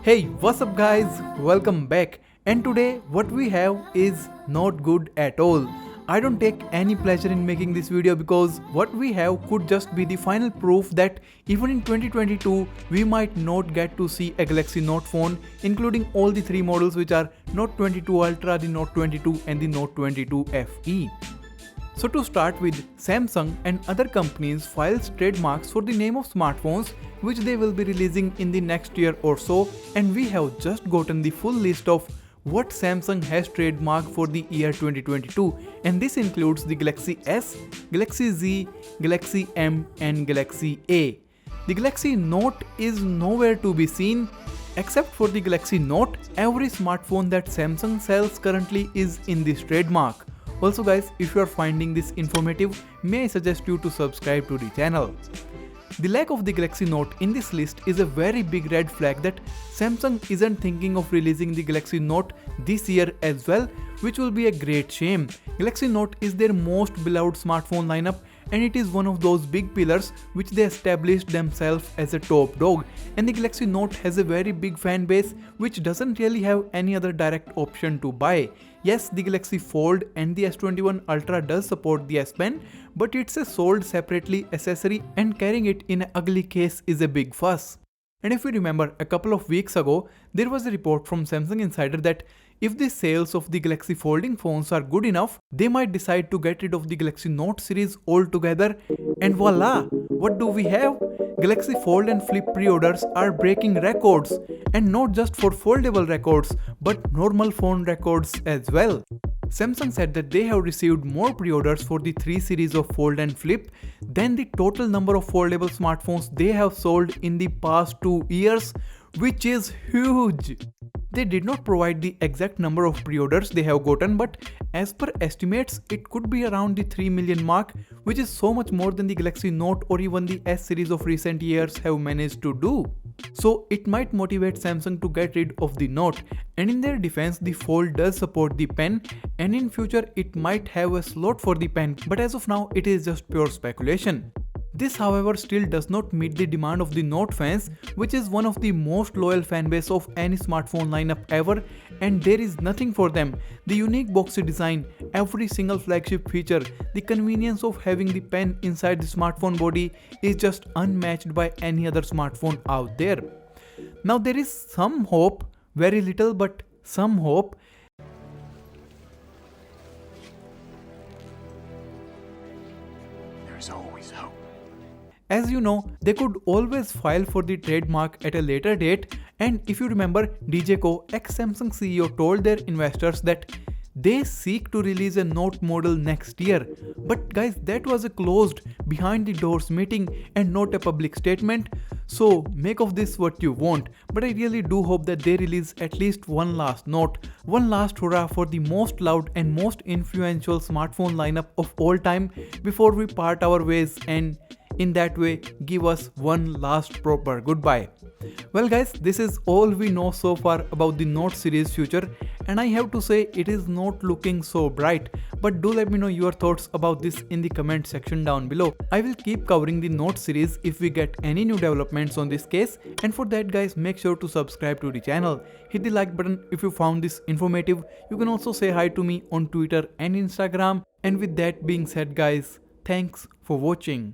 Hey, what's up guys? Welcome back. And today what we have is not good at all. I don't take any pleasure in making this video because what we have could just be the final proof that even in 2022 we might not get to see a Galaxy Note phone, including all the three models which are Note 22 Ultra, the Note 22 and the Note 22 FE. So to start with, Samsung and other companies files trademarks for the name of smartphones which they will be releasing in the next year or so, and we have just gotten the full list of what Samsung has trademarked for the year 2022, and this includes the Galaxy S, Galaxy Z, Galaxy M and Galaxy A. The Galaxy Note is nowhere to be seen. Except for the Galaxy Note, every smartphone that Samsung sells currently is in this trademark. Also guys, if you are finding this informative, may I suggest you to subscribe to the channel. The lack of the Galaxy Note in this list is a very big red flag that Samsung isn't thinking of releasing the Galaxy Note this year as well, which will be a great shame. Galaxy Note is their most beloved smartphone lineup, and it is one of those big pillars which they established themselves as a top dog, and the Galaxy Note has a very big fan base which doesn't really have any other direct option to buy. Yes, the Galaxy Fold and the S21 Ultra does support the S Pen, but it's a sold separately accessory and carrying it in an ugly case is a big fuss. And if you remember, a couple of weeks ago, there was a report from Samsung Insider that if the sales of the Galaxy folding phones are good enough, they might decide to get rid of the Galaxy Note series altogether, and voila! What do we have? Galaxy Fold and Flip pre-orders are breaking records, and not just for foldable records, but normal phone records as well. Samsung said that they have received more pre-orders for the 3 series of Fold and Flip than the total number of foldable smartphones they have sold in the past 2 years, which is huge. They did not provide the exact number of pre-orders they have gotten, but as per estimates, it could be around the 3 million mark, which is so much more than the Galaxy Note or even the S series of recent years have managed to do. So it might motivate Samsung to get rid of the Note, and in their defense, the Fold does support the pen, and in future it might have a slot for the pen, but as of now it is just pure speculation. This however still does not meet the demand of the Note fans, which is one of the most loyal fanbase of any smartphone lineup ever, and there is nothing for them. The unique boxy design, every single flagship feature, the convenience of having the pen inside the smartphone body is just unmatched by any other smartphone out there. Now there is some hope, very little but some hope. There is always hope. As you know, they could always file for the trademark at a later date, and if you remember, DJ Ko, ex-Samsung CEO, told their investors that they seek to release a Note model next year. But guys, that was a closed, behind the doors meeting and not a public statement, so make of this what you want. But I really do hope that they release at least one last Note, one last hurrah for the most loved and most influential smartphone lineup of all time before we part our ways, and in that way give us one last proper goodbye. Well guys, this is all we know so far about the Note series future, and I have to say it is not looking so bright, but do let me know your thoughts about this in the comment section down below. I will keep covering the Note series if we get any new developments on this case, and for that guys, make sure to subscribe to the channel. Hit the like button if you found this informative. You can also say hi to me on Twitter and Instagram, and with that being said guys, thanks for watching.